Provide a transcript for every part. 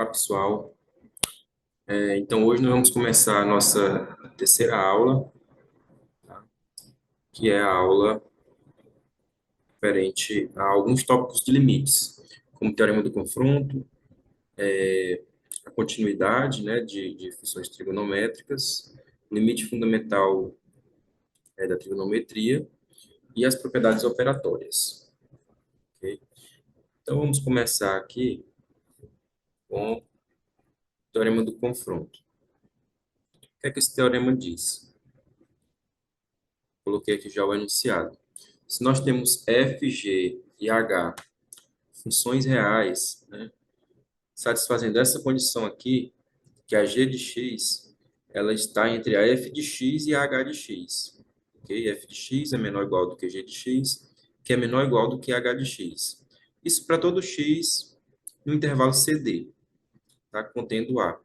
Pessoal. Então, hoje nós vamos começar a nossa terceira aula, que é a aula referente a alguns tópicos de limites, como teorema do confronto, a continuidade, né, de funções trigonométricas, limite fundamental da trigonometria e as propriedades operatórias. Ok? Então, vamos começar aqui com o teorema do confronto. O que é que esse teorema diz? Coloquei aqui já o enunciado. Se nós temos f, g e h funções reais, né, satisfazendo essa condição aqui, que a g de x ela está entre a f de x e a h de x. Ok? F de x é menor ou igual do que g de x, que é menor ou igual do que h de x. Isso para todo x no intervalo CD, tá? Contendo A.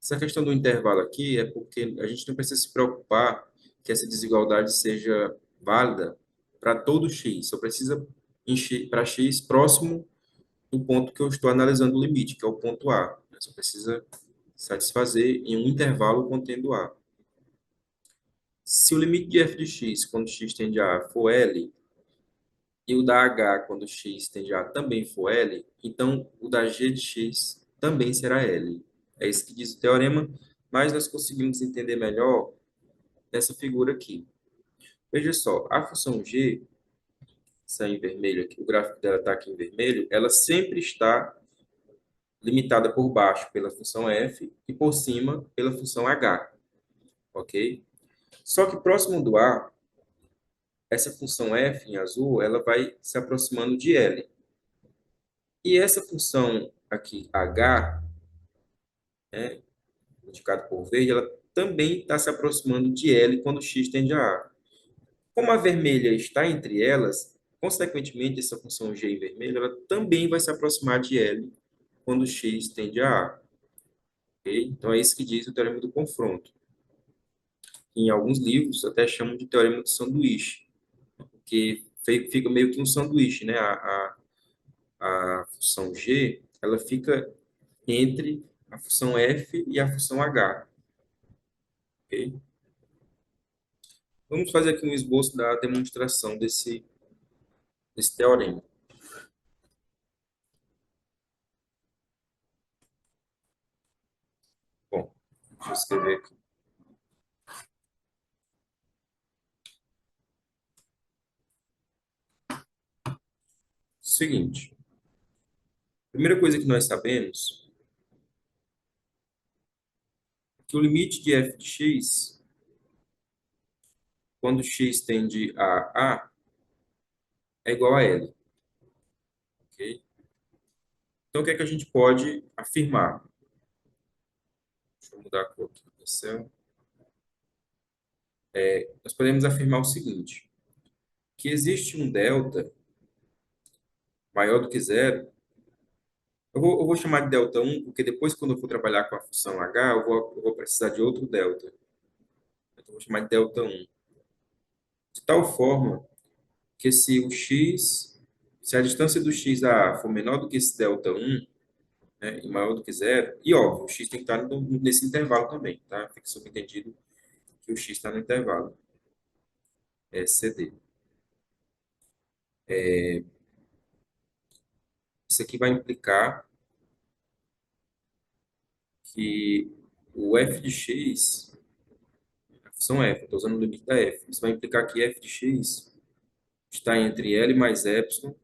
Essa questão do intervalo aqui é porque a gente não precisa se preocupar que essa desigualdade seja válida para todo x, só precisa para x próximo do ponto que eu estou analisando o limite, que é o ponto A. Só precisa satisfazer em um intervalo contendo A. Se o limite de f de x, quando x tende a A, for L, e o da h, quando x tende a A, também for L, então o da g de x também será L. É isso que diz o teorema, mas nós conseguimos entender melhor nessa figura aqui. Veja só, a função g, essa em vermelho aqui, o gráfico dela está aqui em vermelho, ela sempre está limitada por baixo pela função f e por cima pela função h, ok? Só que próximo do a, essa função f em azul, ela vai se aproximando de L. E essa função aqui, h, né, indicado por verde, ela também está se aproximando de L quando x tende a A. Como a vermelha está entre elas, consequentemente, essa função g em vermelho, ela também vai se aproximar de L quando x tende a A. Okay? Então, é isso que diz o teorema do confronto. Em alguns livros, até chamam de teorema do sanduíche, porque fica meio que um sanduíche, né? A função g, ela fica entre a função f e a função h. Ok? Vamos fazer aqui um esboço da demonstração desse teorema. Bom, deixa eu escrever aqui. Seguinte, a primeira coisa que nós sabemos é que o limite de f de x, quando x tende a A, é igual a L. Ok? Então, o que é que a gente pode afirmar? Deixa eu mudar a cor aqui do céu. Nós podemos afirmar o seguinte, que existe um delta maior do que zero. Eu vou chamar de delta um porque depois, quando eu for trabalhar com a função h, eu vou precisar de outro delta. Então, eu vou chamar de delta um. De tal forma que se a distância do x a A for menor do que esse delta um, né, e maior do que zero, e óbvio, o x tem que estar nesse intervalo também, tá? Fica subentendido que o x está no intervalo, CD. Isso aqui vai implicar que o f de x, a função f, estou usando o limite da f, isso vai implicar que f de x está entre L mais epsilon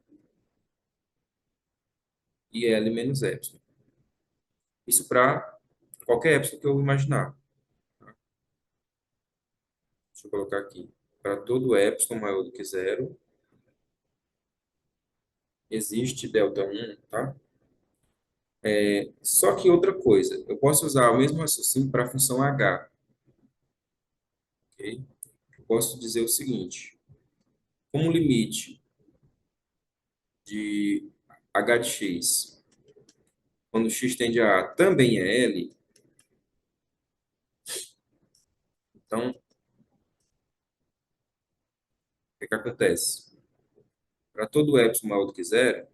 e L menos epsilon. Isso para qualquer epsilon que eu imaginar. Tá? Deixa eu colocar aqui. Para todo epsilon maior do que zero, existe delta um, tá? Só que outra coisa, eu posso usar o mesmo raciocínio para a função h, ok? Eu posso dizer o seguinte, como limite de h de x, quando x tende a também é L, então, o que acontece? Para todo epsilon maior do que zero,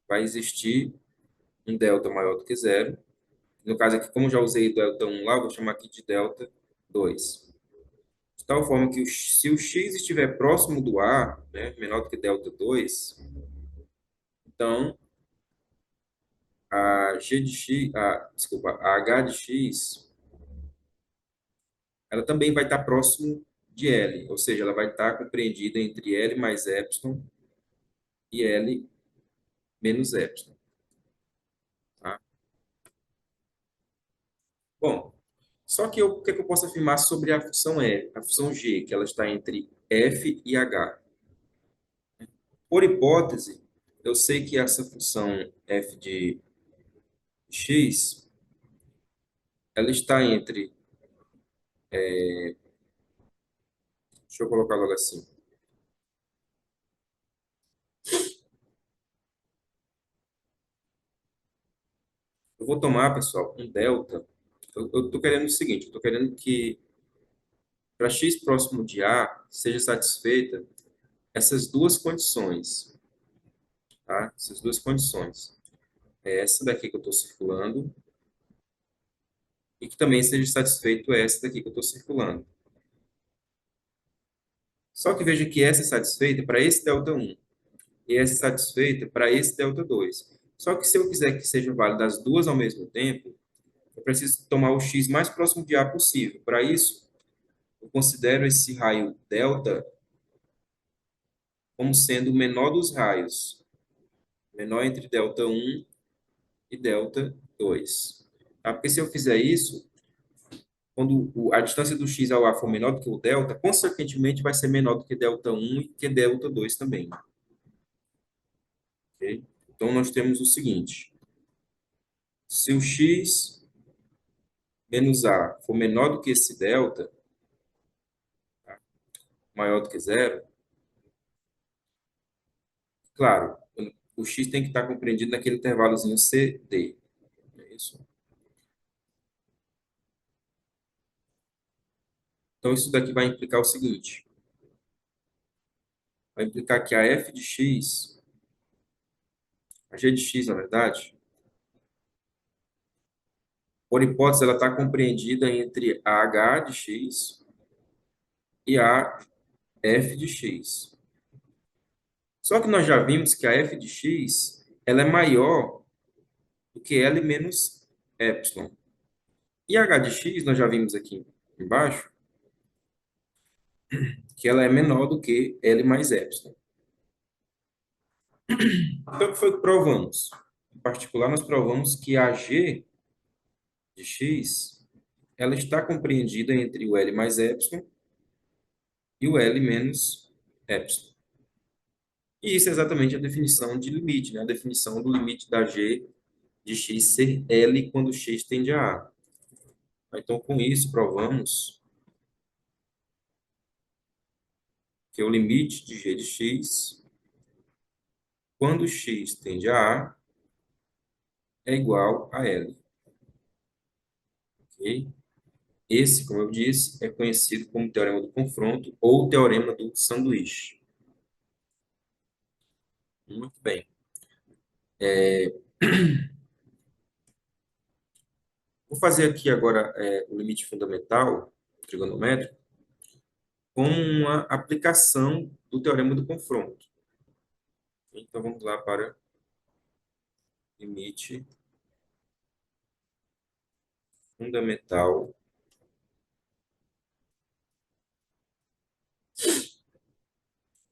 vai existir um delta maior do que zero. No caso aqui, como eu já usei delta 1 lá, eu vou chamar aqui de delta 2. De tal forma que se o x estiver próximo do a, né, menor do que delta 2, então a g de x, desculpa, a h de x, ela também vai estar próximo de L, ou seja, ela vai estar compreendida entre L mais epsilon e L menos epsilon, tá? Bom, só que o que é que eu posso afirmar sobre a função E, a função G, que ela está entre f e h? Por hipótese, eu sei que essa função f de x, ela está entre, deixa eu colocar logo assim, eu vou tomar, pessoal, um delta, eu estou querendo o seguinte, eu estou querendo que para x próximo de a seja satisfeita essas duas condições, tá? Essas duas condições. É essa daqui que eu estou circulando e que também seja satisfeito essa daqui que eu estou circulando. Só que veja que essa é satisfeita para esse delta um e essa é satisfeita para esse delta 2. Só que se eu quiser que seja válida as duas ao mesmo tempo, eu preciso tomar o x mais próximo de A possível. Para isso, eu considero esse raio delta como sendo o menor dos raios, menor entre delta um e delta 2. Tá? Porque se eu fizer isso, quando a distância do x ao A for menor do que o delta, consequentemente vai ser menor do que delta um e que delta 2 também. Ok? Então, nós temos o seguinte: se o x menos A for menor do que esse delta, maior do que zero, claro, o x tem que estar compreendido naquele intervalozinho CD. É isso? Então, isso daqui vai implicar o seguinte: vai implicar que a f de x, a g de x, na verdade, por hipótese, ela está compreendida entre a h de x e a f de x. Só que nós já vimos que a f de x ela é maior do que L menos epsilon. E a h de x, nós já vimos aqui embaixo, que ela é menor do que L mais epsilon. Então, o que foi que provamos? Em particular, nós provamos que a g de x ela está compreendida entre o L mais epsilon e o L menos epsilon. E isso é exatamente a definição de limite, né? A definição do limite da g de x ser L quando x tende a A. Então, com isso, provamos que o limite de g de x, quando x tende a A, é igual a L. Ok? Esse, como eu disse, é conhecido como teorema do confronto ou teorema do sanduíche. Muito bem. Vou fazer aqui agora o limite fundamental trigonométrico com uma aplicação do teorema do confronto. Então, vamos lá para limite fundamental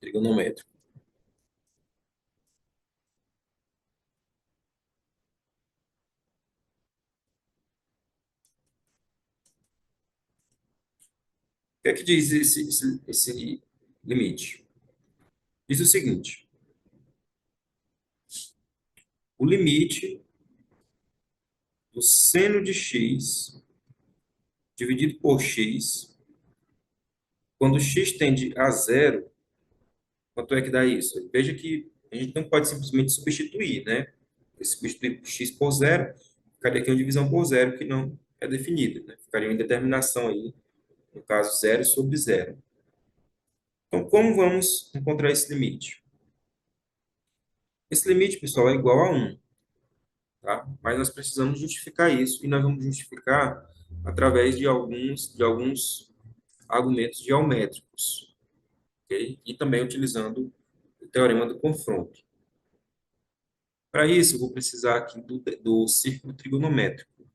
trigonométrico. O que é que diz esse limite? Diz o seguinte: o limite do seno de x dividido por x, quando x tende a zero, quanto é que dá isso? Veja que a gente não pode simplesmente substituir, né? Substituir x por zero, ficaria aqui uma divisão por zero que não é definida, né? Ficaria uma indeterminação aí, no caso, zero sobre zero. Então, como vamos encontrar esse limite? Esse limite, pessoal, é igual a 1. tá? Mas nós precisamos justificar isso e nós vamos justificar através de alguns argumentos geométricos, ok? E também utilizando o teorema do confronto. Para isso, eu vou precisar aqui do círculo trigonométrico.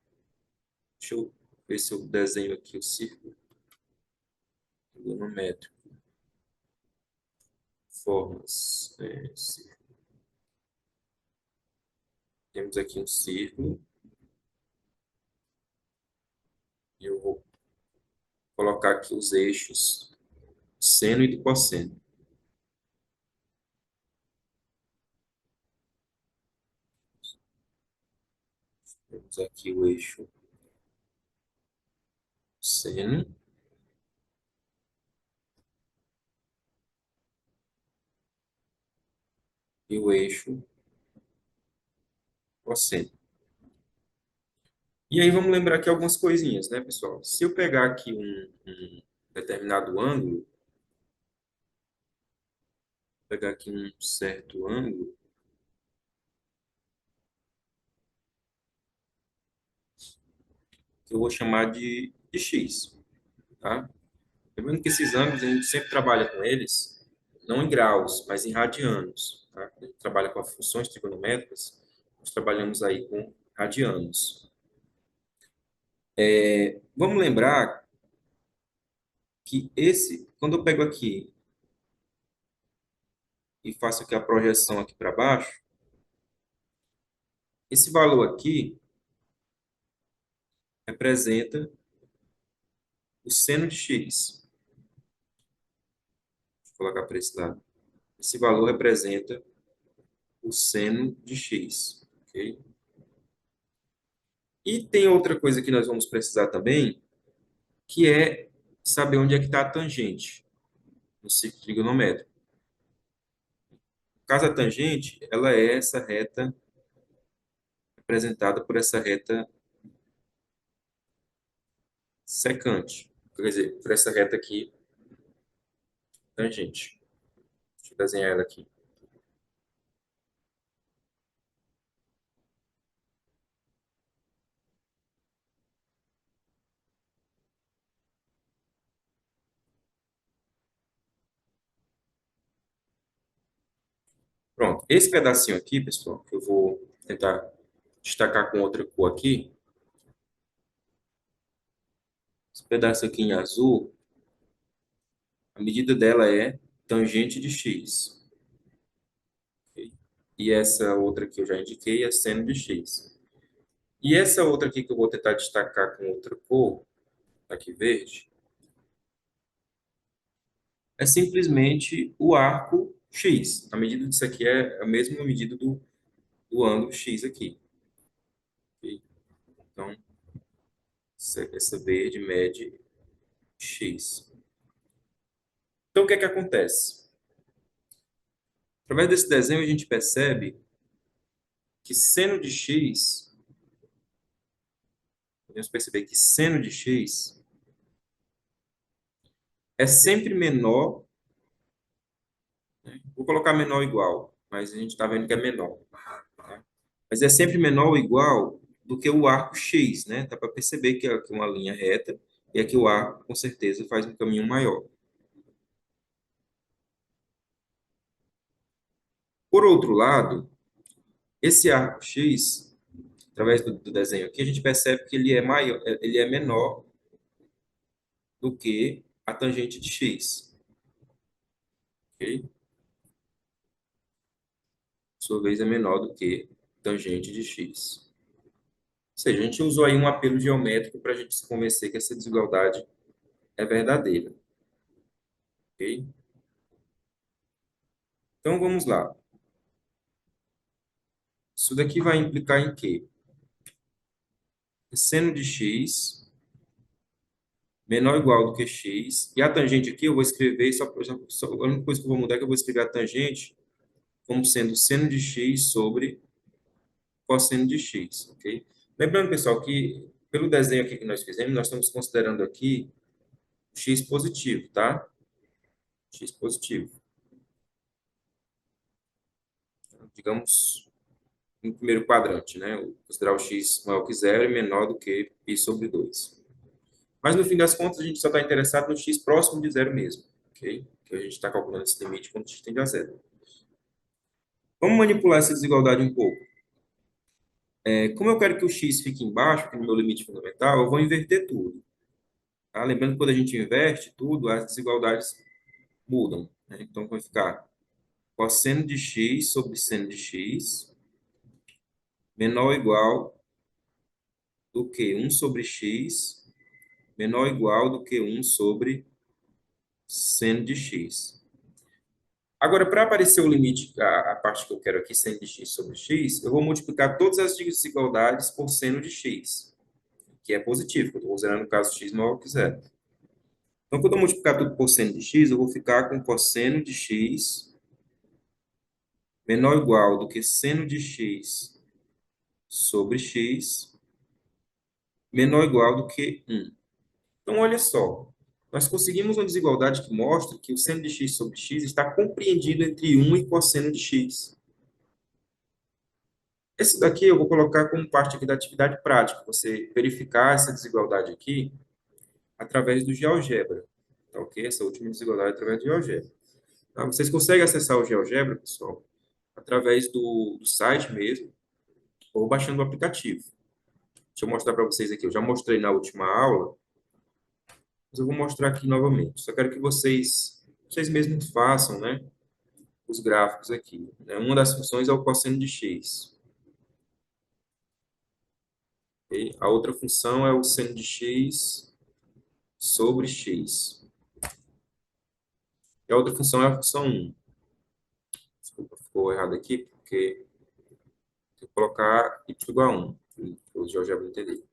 Deixa eu ver se eu desenho aqui o círculo trigonométrico. Formas. Temos aqui um círculo e eu vou colocar aqui os eixos do seno e do cosseno. Temos aqui o eixo seno e o eixo cosseno. E aí vamos lembrar aqui algumas coisinhas, né, pessoal? Se eu pegar aqui um determinado ângulo, pegar aqui um certo ângulo, que eu vou chamar de x, tá? Lembrando que esses ângulos a gente sempre trabalha com eles, não em graus, mas em radianos, tá? A gente trabalha com as funções trigonométricas, nós trabalhamos aí com radianos. Vamos lembrar que quando eu pego aqui e faço aqui a projeção aqui para baixo, esse valor aqui representa o seno de x. Vou colocar para esse lado. Esse valor representa o seno de x, ok? E tem outra coisa que nós vamos precisar também, que é saber onde é que está a tangente no círculo trigonométrico. No caso, a tangente, ela é essa reta representada por essa reta secante. Quer dizer, por essa reta aqui, tangente. Deixa eu desenhar ela aqui. Pronto. Esse pedacinho aqui, pessoal, que eu vou tentar destacar com outra cor aqui, esse pedaço aqui em azul, a medida dela é tangente de x. Ok? E essa outra que eu já indiquei é seno de x. E essa outra aqui que eu vou tentar destacar com outra cor, aqui verde, é simplesmente o arco x. A medida disso aqui é a mesma medida do ângulo x aqui. Ok? Então, essa verde mede x. Então, o que é que acontece? Através desse desenho, a gente percebe que seno de x, podemos perceber que seno de x é sempre menor, né? Vou colocar menor ou igual, mas a gente está vendo que é menor, tá? Mas é sempre menor ou igual do que o arco x, né? Dá para perceber que aqui é uma linha reta e aqui o arco, com certeza, faz um caminho maior. Por outro lado, esse arco x, através do desenho aqui, a gente percebe que ele é maior, ele é menor do que a tangente de x, ok? Sua vez é menor do que tangente de x. Ou seja, a gente usou aí um apelo geométrico para a gente se convencer que essa desigualdade é verdadeira, ok? Então vamos lá. Isso daqui vai implicar em quê? Seno de x menor ou igual do que x. E a tangente aqui eu vou escrever, a única coisa que eu vou mudar é que eu vou escrever a tangente como sendo seno de x sobre cosseno de x, ok? Lembrando, pessoal, que pelo desenho aqui que nós fizemos, nós estamos considerando aqui x positivo, tá? X positivo. Então, digamos, no primeiro quadrante, né? Considerar o x maior que zero e menor do que π sobre 2. Mas, no fim das contas, a gente só está interessado no x próximo de zero mesmo, ok? Que a gente está calculando esse limite quando x tende a zero. Vamos manipular essa desigualdade um pouco. Como eu quero que o x fique embaixo, aqui no meu limite fundamental, eu vou inverter tudo. Tá? Lembrando que quando a gente inverte tudo, as desigualdades mudam, né? Então, vai ficar cosseno de x sobre seno de x menor ou igual do que 1 sobre x menor ou igual do que 1 sobre seno de x. Agora, para aparecer o limite, a parte que eu quero aqui, seno de x sobre x, eu vou multiplicar todas as desigualdades por seno de x, que é positivo, que eu estou considerando o caso x maior que zero. Então, quando eu multiplicar tudo por seno de x, eu vou ficar com cosseno de x menor ou igual do que seno de x sobre x menor ou igual do que 1. Então, olha só, nós conseguimos uma desigualdade que mostra que o seno de x sobre x está compreendido entre 1 e cosseno de x. Esse daqui eu vou colocar como parte aqui da atividade prática, você verificar essa desigualdade aqui através do GeoGebra, tá ok? Essa última desigualdade através do GeoGebra. Tá? Vocês conseguem acessar o GeoGebra, pessoal, através do site mesmo, ou baixando o aplicativo. Deixa eu mostrar para vocês aqui, eu já mostrei na última aula, mas eu vou mostrar aqui novamente. Só quero que vocês mesmos façam, né, os gráficos aqui. Né? Uma das funções é o cosseno de x. Ok? A outra função é o seno de x sobre x. E a outra função é a função 1. Desculpa, ficou errado aqui, porque tem que colocar y igual a 1, para o GeoGebra entender.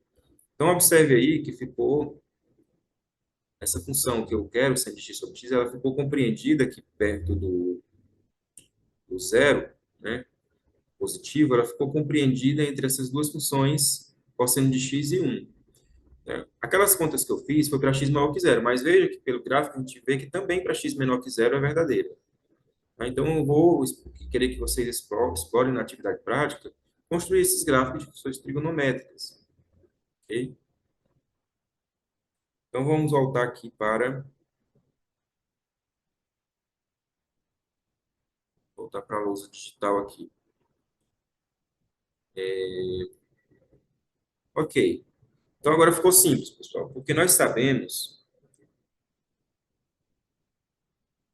Então, observe aí que ficou, essa função que eu quero, seno de x sobre x, ela ficou compreendida aqui perto do zero, né, positivo, ela ficou compreendida entre essas duas funções, cosseno de x e 1. Né? Aquelas contas que eu fiz foi para x maior que zero, mas veja que pelo gráfico a gente vê que também para x menor que zero é verdadeira. Tá? Então, eu vou querer que vocês explorem na atividade prática, construir esses gráficos de funções trigonométricas. Ok? Então, vamos voltar aqui voltar para a lousa digital aqui. Ok. Então, agora ficou simples, pessoal, porque nós sabemos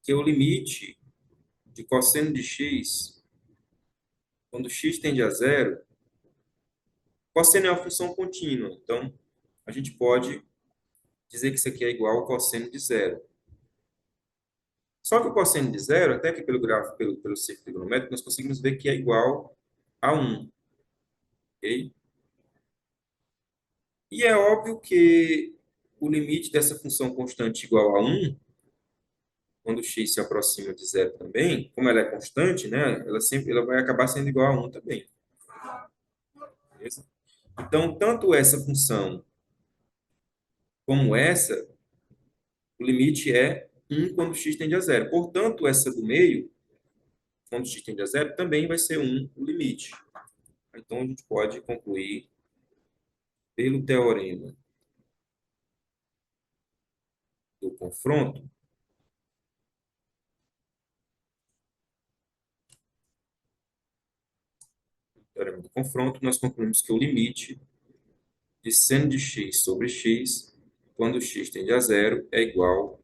que o limite de cosseno de x, quando x tende a zero, cosseno é uma função contínua. Então, a gente pode dizer que isso aqui é igual ao cosseno de zero. Só que o cosseno de zero, até que pelo gráfico, pelo círculo trigonométrico, nós conseguimos ver que é igual a 1. Ok? E é óbvio que o limite dessa função constante igual a 1, quando x se aproxima de zero também, como ela é constante, né, ela vai acabar sendo igual a 1 também. Beleza? Então, tanto essa função como essa, o limite é 1 quando x tende a zero. Portanto, essa do meio, quando x tende a zero, também vai ser 1 o limite. Então, a gente pode concluir pelo do confronto, teorema do confronto, nós concluímos que o limite de seno de x sobre x, quando x tende a zero, é igual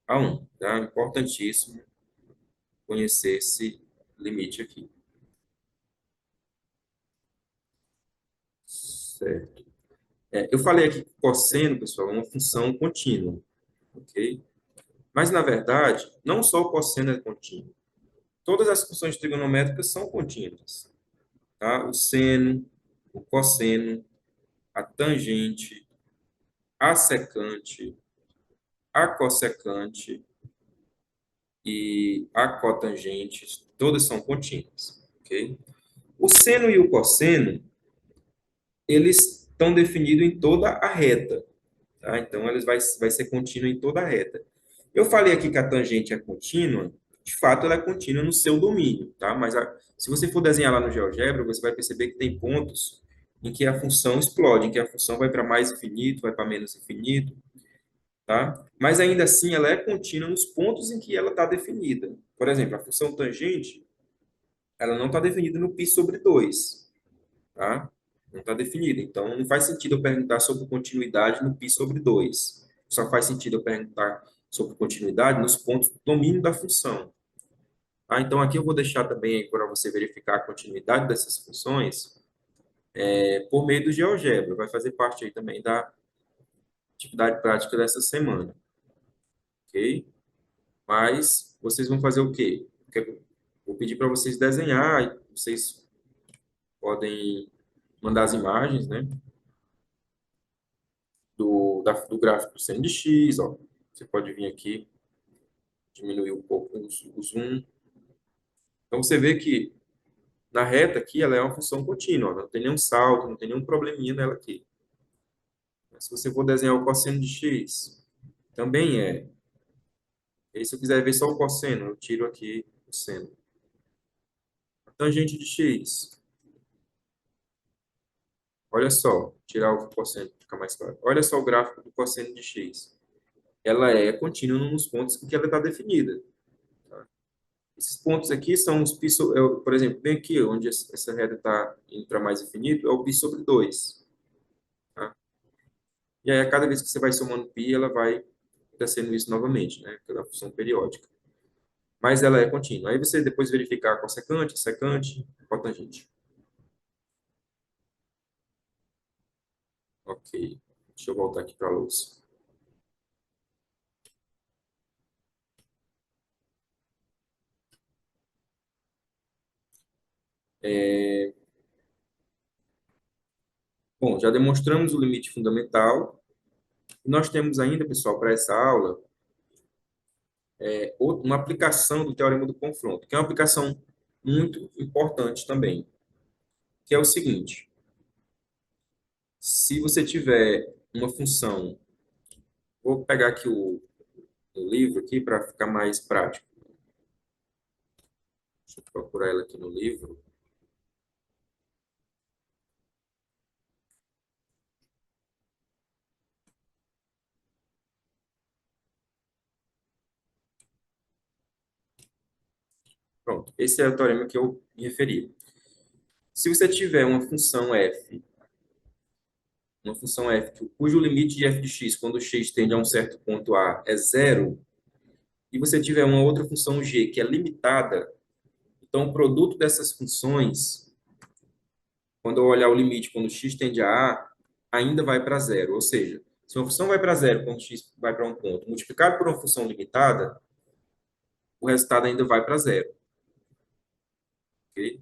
a 1. Tá? Importantíssimo conhecer esse limite aqui. Certo. Eu falei aqui que cosseno, pessoal, é uma função contínua, ok? Mas, na verdade, não só o cosseno é contínuo. Todas as funções trigonométricas são contínuas. Tá? O seno, o cosseno, a tangente, a secante, a cossecante e a cotangente, todas são contínuas, ok? O seno e o cosseno, eles estão definidos em toda a reta, tá? Então, vai ser contínuo em toda a reta. Eu falei aqui que a tangente é contínua, de fato, ela é contínua no seu domínio, tá? Mas se você for desenhar lá no GeoGebra, você vai perceber que tem pontos em que a função explode, em que a função vai para mais infinito, vai para menos infinito, tá? Mas ainda assim, ela é contínua nos pontos em que ela está definida. Por exemplo, a função tangente, ela não está definida no π sobre 2, tá? Não está definida. Então, não faz sentido eu perguntar sobre continuidade no π sobre 2. Só faz sentido eu perguntar sobre continuidade nos pontos do domínio da função. Tá? Então, aqui eu vou deixar também para você verificar a continuidade dessas funções por meio do GeoGebra. Vai fazer parte aí também da atividade prática dessa semana, ok? Mas vocês vão fazer o quê? Vou pedir para vocês desenhar, e vocês podem mandar as imagens, né, do gráfico do seno de x, ó. Você pode vir aqui, diminuir um pouco o zoom. Então, você vê que na reta aqui, ela é uma função contínua, ó, não tem nenhum salto, não tem nenhum probleminha nela aqui. Se você for desenhar o cosseno de x, também é. E aí, se eu quiser ver só o cosseno, eu tiro aqui o seno. A tangente de x, olha só, tirar o cosseno para ficar mais claro. Olha só o gráfico do cosseno de x. Ela é contínua nos pontos em que ela está definida. Tá? Esses pontos aqui são os π sobre, por exemplo, bem aqui, onde essa reta está indo para mais infinito, é o π sobre 2. Tá? E aí, a cada vez que você vai somando π, ela vai descendo isso novamente, né? Pela função periódica. Mas ela é contínua. Aí você depois verificar a cossecante, secante, cotangente. Ok. Deixa eu voltar aqui para a luz. Bom, já demonstramos o limite fundamental. E nós temos ainda, pessoal, para essa aula, uma aplicação do teorema do confronto, que é uma aplicação muito importante também, que é o seguinte: se você tiver uma função, vou pegar aqui o livro aqui para ficar mais prático. Deixa eu procurar ela aqui no livro. Pronto, esse é o teorema que eu me referi. Se você tiver uma função f cujo limite de f de x, quando x tende a um certo ponto A, é zero, e você tiver uma outra função g que é limitada, então o produto dessas funções, quando eu olhar o limite quando x tende a A, ainda vai para zero. Ou seja, se uma função vai para zero quando x vai para um ponto, multiplicado por uma função limitada, o resultado ainda vai para zero. Ok?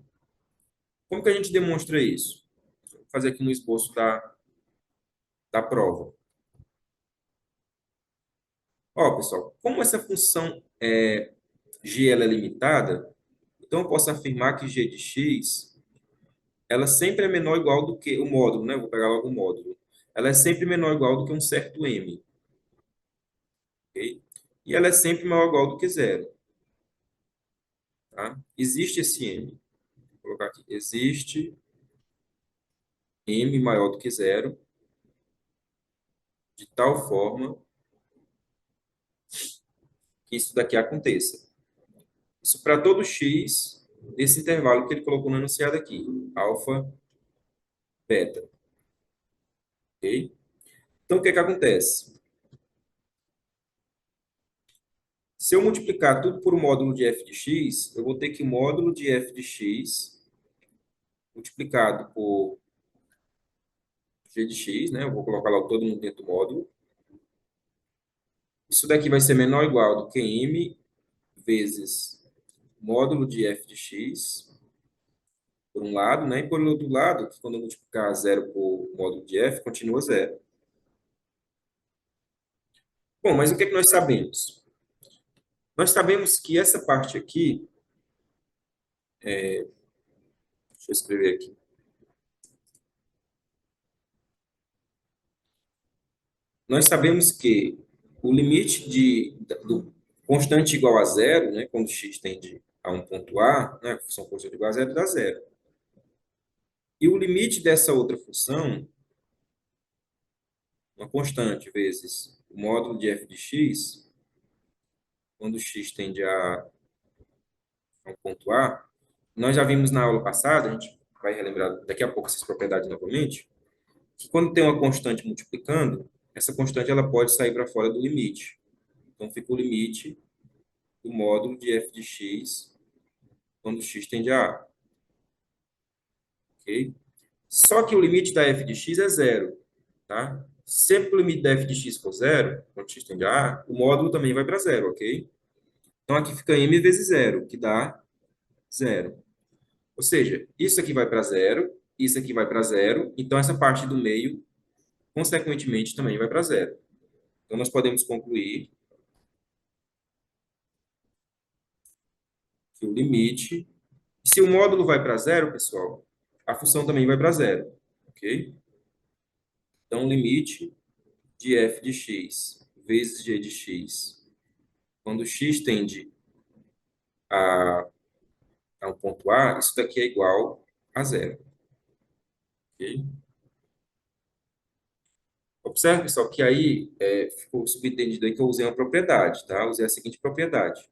Como que a gente demonstra isso? Vou fazer aqui no esboço da prova. Ó, pessoal, como essa função g ela é limitada, então eu posso afirmar que g de x ela sempre é menor ou igual do que o módulo, né? Vou pegar logo o módulo. Ela é sempre menor ou igual do que um certo m, ok? E ela é sempre maior ou igual do que zero, tá? Existe esse m. Vou colocar aqui. Existe m maior do que zero, de tal forma que isso daqui aconteça. Isso para todo x desse intervalo que ele colocou no enunciado aqui, alfa, beta, ok? Então, o que é que acontece? Se eu multiplicar tudo por um módulo de f de x, eu vou ter que o módulo de f de x multiplicado por g de x, né? Eu vou colocar lá todo mundo dentro do módulo. Isso daqui vai ser menor ou igual do que m vezes módulo de f de x, por um lado, né? E por outro lado, que quando eu multiplicar zero por módulo de f, continua zero. Bom, mas o que é que nós sabemos? Nós sabemos que essa parte aqui, deixa eu escrever aqui. Nós sabemos que o limite constante igual a zero, né, quando x tende a um ponto A, né, a função constante igual a zero dá zero. E o limite dessa outra função, uma constante vezes o módulo de f de x, quando x tende a um ponto A, nós já vimos na aula passada, a gente vai relembrar daqui a pouco essas propriedades novamente, que quando tem uma constante multiplicando, essa constante ela pode sair para fora do limite. Então fica o limite do módulo de f de x quando x tende a A, ok? Só que o limite da f de x é zero, tá? Sempre que o limite da f de x for zero, quando x tende a A, o módulo também vai para zero, ok? Então aqui fica m vezes zero, que dá zero. Ou seja, isso aqui vai para zero, isso aqui vai para zero, então essa parte do meio, consequentemente, também vai para zero. Então nós podemos concluir que o limite, se o módulo vai para zero, pessoal, a função também vai para zero, ok? Então o limite de f de x vezes g de x, quando x tende a, a um ponto A, isso daqui é igual a zero, ok? Observe, pessoal, que aí ficou subentendido aí que eu usei uma propriedade, tá? Eu usei a seguinte propriedade.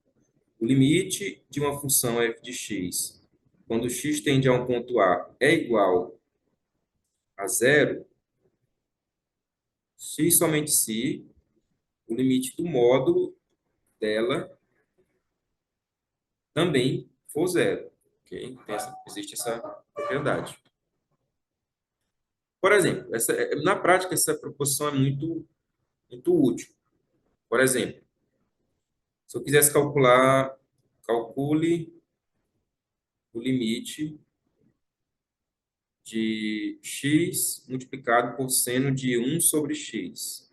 O limite de uma função f de x, quando x tende a um ponto A, é igual a zero, se e somente se o limite do módulo dela também for zero, ok? Então, existe essa propriedade. Por exemplo, na prática, essa proposição é muito útil. Por exemplo, se eu quisesse calcule o limite de x multiplicado por seno de um sobre x.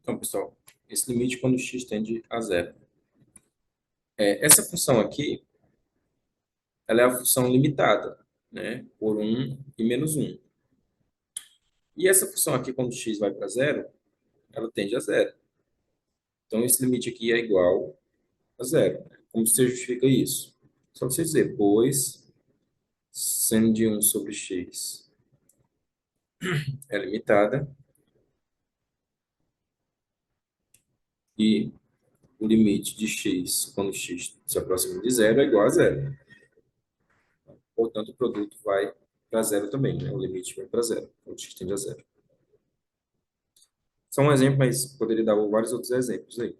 Então, pessoal, esse limite quando x tende a zero. Essa função aqui, ela é a função limitada, né, por um e menos um. E essa função aqui, quando x vai para zero, ela tende a zero. Então, esse limite aqui é igual a zero. Como você justifica isso? Só você dizer, pois seno de um sobre x é limitada e o limite de x, quando x se aproxima de zero, é igual a zero. Portanto, o produto vai para zero também, né? O limite vai para zero, quando x tende a zero. Só um exemplo, mas poderia dar vários outros exemplos aí.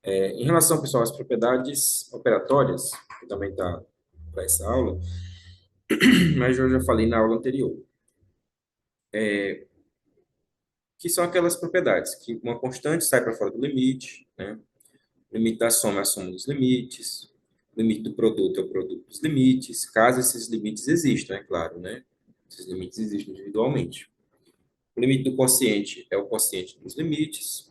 Em relação, pessoal, às propriedades operatórias, que também está para essa aula, mas eu já falei na aula anterior, que são aquelas propriedades que uma constante sai para fora do limite, né? O limite da soma é a soma dos limites, o limite do produto é o produto dos limites, caso esses limites existam, é claro, né? Esses limites existem individualmente. O limite do quociente é o quociente dos limites.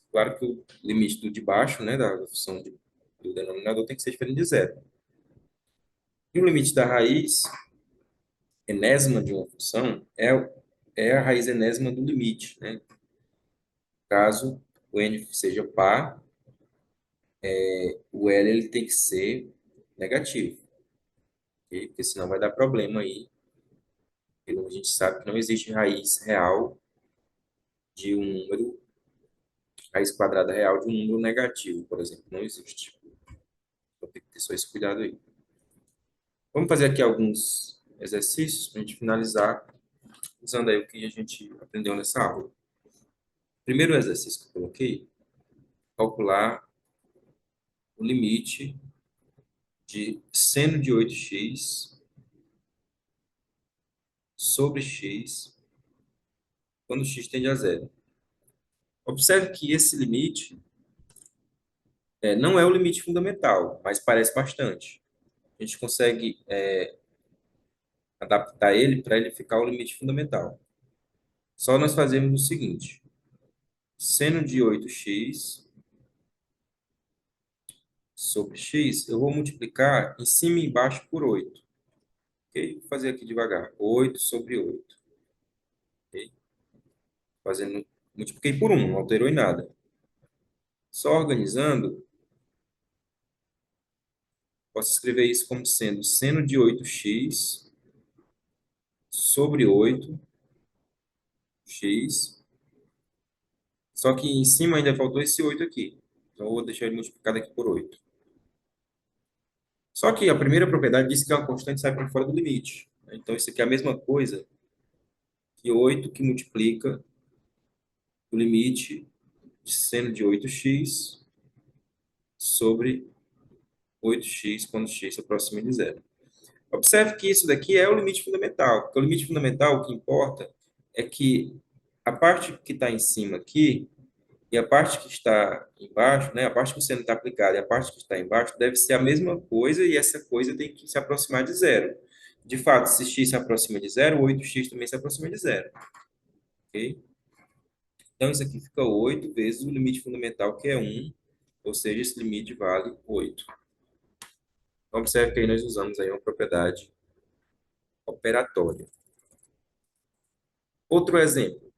Claro que o limite do de baixo, né, da função do denominador tem que ser diferente de zero. E o limite da raiz enésima de uma função é a raiz enésima do limite, né? Caso o n seja par, o L ele tem que ser negativo, ok? Porque senão vai dar problema aí. Porque a gente sabe que não existe raiz real de um número, raiz quadrada real de um número negativo, por exemplo. Não existe. Então tem que ter só esse cuidado aí. Vamos fazer aqui alguns exercícios para a gente finalizar, usando aí o que a gente aprendeu nessa aula. Primeiro exercício que eu coloquei, calcular o limite de seno de 8x sobre x quando x tende a zero. Observe que esse limite não é o limite fundamental, mas parece bastante. A gente consegue adaptar ele para ele ficar o limite fundamental. Só nós fazemos o seguinte: seno de 8x sobre x, eu vou multiplicar em cima e embaixo por 8. Ok? Vou fazer aqui devagar. 8 sobre 8. Ok? Fazendo, multipliquei por 1, não alterou em nada. Só organizando, posso escrever isso como sendo seno de 8x sobre 8x. Só que em cima ainda faltou esse 8 aqui. Então, eu vou deixar ele multiplicado aqui por 8. Só que a primeira propriedade diz que uma constante sai para fora do limite. Então, isso aqui é a mesma coisa que 8 que multiplica o limite de seno de 8x sobre 8x quando x se aproxima de zero. Observe que isso daqui é o limite fundamental, porque o limite fundamental, o que importa é que a parte que está em cima aqui e a parte que está embaixo, né, a parte que o seno está aplicado e a parte que está embaixo deve ser a mesma coisa e essa coisa tem que se aproximar de zero. De fato, se x se aproxima de zero, 8x também se aproxima de zero. Ok? Então, isso aqui fica 8 vezes o limite fundamental, que é 1, ou seja, esse limite vale 8. Então, observe que aí nós usamos aí uma propriedade operatória. Outro exemplo.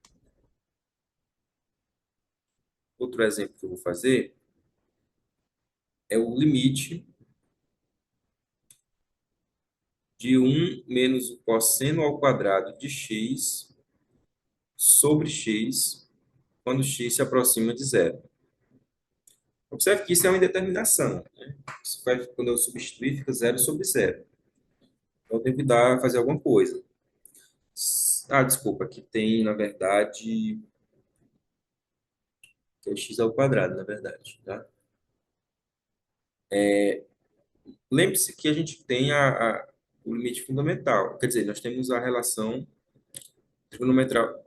Outro exemplo que eu vou fazer é o limite de 1 menos o cosseno ao quadrado de x sobre x quando x se aproxima de zero. Observe que isso é uma indeterminação, né? Isso vai, quando eu substituir, fica zero sobre zero. Então, eu tenho que fazer alguma coisa. Ah, desculpa, aqui tem, na verdade, que é x ao quadrado, na verdade, tá? Lembre-se que a gente tem o limite fundamental. Quer dizer, nós temos a relação trigonometral,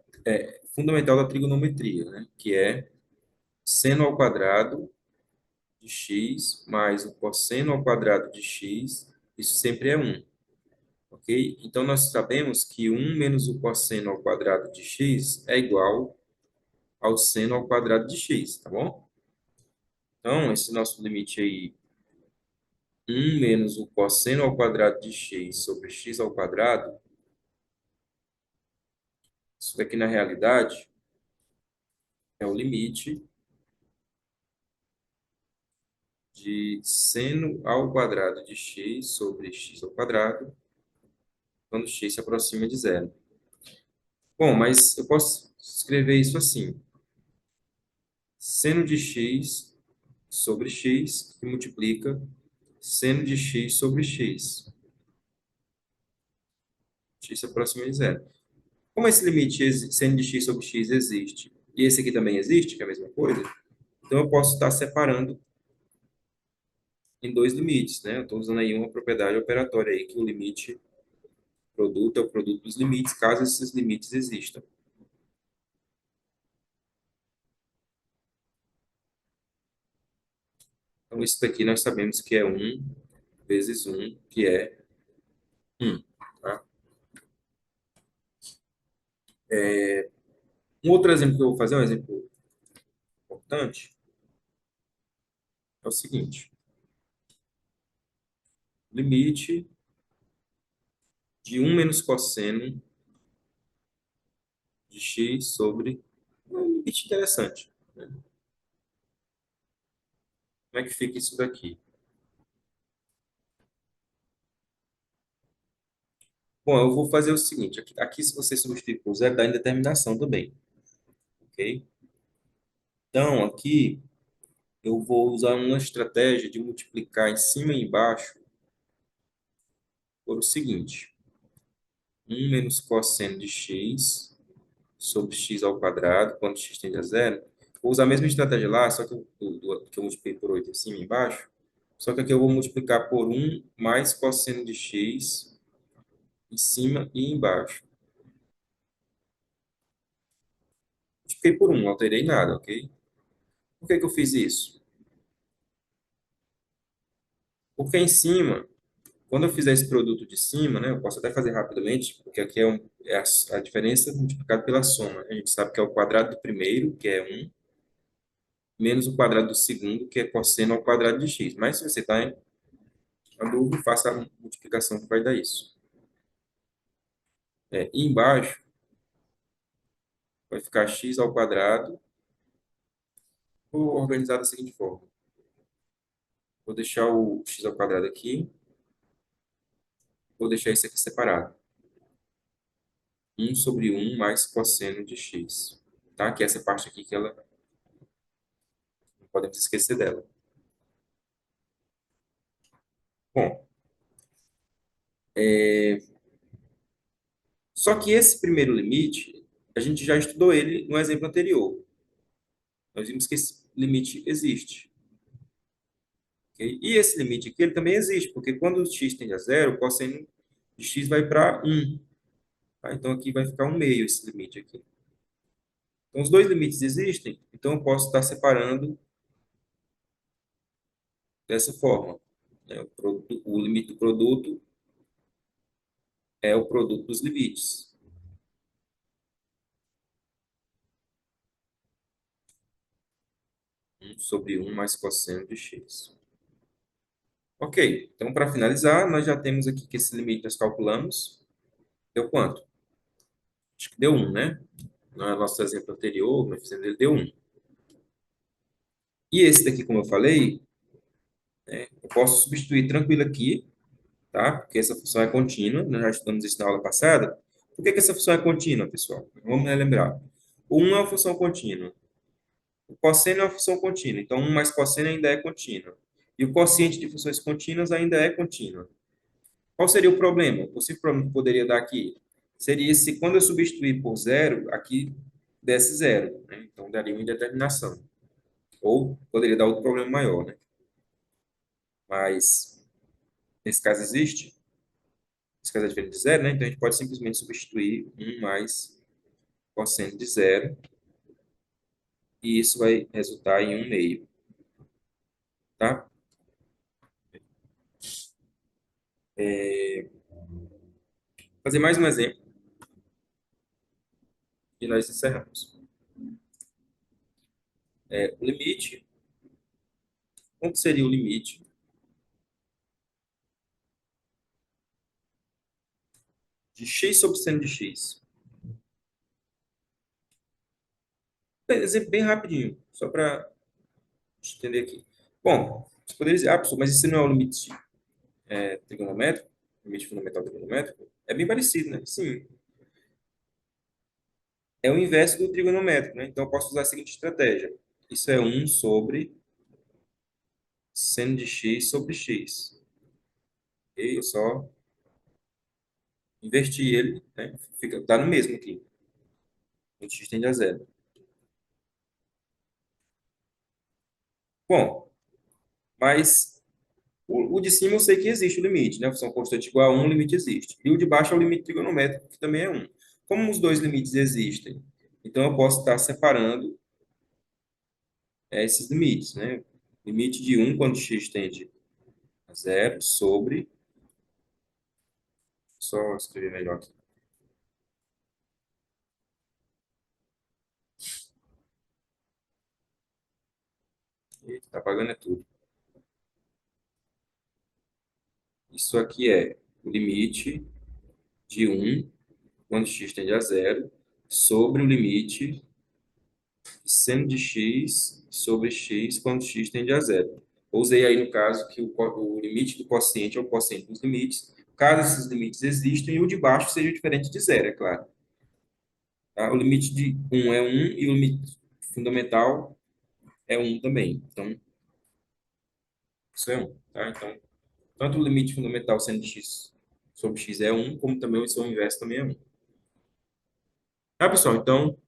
fundamental da trigonometria, né? Que é seno ao quadrado de x mais o cosseno ao quadrado de x. Isso sempre é 1, ok? Então, nós sabemos que 1 menos o cosseno ao quadrado de x é igual ao seno ao quadrado de x, tá bom? Então, esse nosso limite aí, 1 menos o cosseno ao quadrado de x sobre x ao quadrado, isso daqui na realidade é o limite de seno ao quadrado de x sobre x ao quadrado, quando x se aproxima de zero. Bom, mas eu posso escrever isso assim: seno de x sobre x, que multiplica seno de x sobre x. X se aproxima de zero. Como esse limite seno de x sobre x existe, e esse aqui também existe, que é a mesma coisa, então eu posso estar separando em dois limites, né? Eu estou usando aí uma propriedade operatória aí, que o limite produto é o produto dos limites, caso esses limites existam. Então, isso daqui nós sabemos que é 1 vezes 1, que é 1. Tá? Um outro exemplo que eu vou fazer, um exemplo importante, é o seguinte: limite de 1 menos cosseno de x sobre... Um limite interessante, né? Como é que fica isso daqui? Bom, eu vou fazer o seguinte: aqui se você substituir por zero, dá indeterminação também, ok? Então, aqui eu vou usar uma estratégia de multiplicar em cima e embaixo por o seguinte: 1 menos cosseno de x sobre x ao quadrado, quando x tende a zero. Vou usar a mesma estratégia lá, só que que eu multipliquei por 8 em cima e embaixo. Só que aqui eu vou multiplicar por 1 mais cosseno de x em cima e embaixo. Multipliquei por 1, não alterei nada, ok? Por que que eu fiz isso? Porque em cima, quando eu fizer esse produto de cima, né, eu posso até fazer rapidamente, porque aqui é a diferença multiplicada pela soma, né? A gente sabe que é o quadrado do primeiro, que é um, menos o quadrado do segundo, que é cosseno ao quadrado de x. Mas se você está em dúvida, faça a multiplicação que vai dar isso. E embaixo vai ficar x ao quadrado, vou organizar da seguinte forma. Vou deixar o x ao quadrado aqui, vou deixar isso aqui separado. Um sobre um mais cosseno de x. Tá? Que é essa parte aqui que ela não podemos esquecer dela. Bom, só que esse primeiro limite, a gente já estudou ele no exemplo anterior. Nós vimos que esse limite existe. Ok? E esse limite aqui, ele também existe, porque quando o x tende a zero, o cosseno de x vai para 1. Tá? Então, aqui vai ficar 1/2 esse limite aqui. Então, os dois limites existem, então eu posso estar separando dessa forma. Né? O limite do produto é o produto dos limites. 1 sobre 1 mais cosseno de x. Ok, então para finalizar, nós já temos aqui que esse limite nós calculamos. Deu quanto? Acho que deu 1, né? No nosso exemplo anterior, nós fizemos ele deu 1. E esse daqui, como eu falei, eu posso substituir tranquilo aqui, tá? Porque essa função é contínua, nós já estudamos isso na aula passada. Por que que essa função é contínua, pessoal? Vamos relembrar. O 1 é uma função contínua. O cosseno é uma função contínua, então 1 mais cosseno ainda é contínua. E o quociente de funções contínuas ainda é contínuo. Qual seria o problema? O possível problema que poderia dar aqui seria se quando eu substituir por zero, aqui desse zero, né? Então daria uma indeterminação. Ou poderia dar outro problema maior, né? Mas nesse caso existe. Nesse caso é diferente de zero, né? Então a gente pode simplesmente substituir 1 mais cosseno de zero e isso vai resultar em 1/2, tá? Fazer mais um exemplo e nós encerramos. O limite, quanto seria o limite de x sobre seno de x? Exemplo bem rapidinho, só para entender aqui. Bom, você poderia dizer, professor, mas isso não é o limite trigonométrico? Limite fundamental trigonométrico? É bem parecido, né? Sim, é o inverso do trigonométrico, né? Então, eu posso usar a seguinte estratégia. Isso é 1 sobre seno de x sobre x. E eu só inverti ele, né? Dá no mesmo aqui. O x tende a zero. Bom, mas o de cima eu sei que existe o limite, né? A função constante igual a 1, o limite existe. E o de baixo é o limite trigonométrico, que também é 1. Como os dois limites existem, então eu posso estar separando esses limites, né? Limite de 1 quando x tende a zero sobre, só escrever melhor aqui. Eita, tá pagando é tudo. Isso aqui é o limite de 1 quando x tende a zero sobre o limite de seno de x sobre x quando x tende a zero. Usei aí no caso que o limite do quociente é o quociente dos limites. Caso esses limites existam, e o de baixo seja diferente de zero, é claro. Tá? O limite de 1 é 1 e o limite fundamental é 1 também. Então, isso é 1. Tá? Então, tanto o limite fundamental sendo de x sobre x é 1, como também o seu inverso também é 1. Tá, pessoal? Então,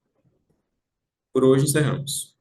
por hoje encerramos.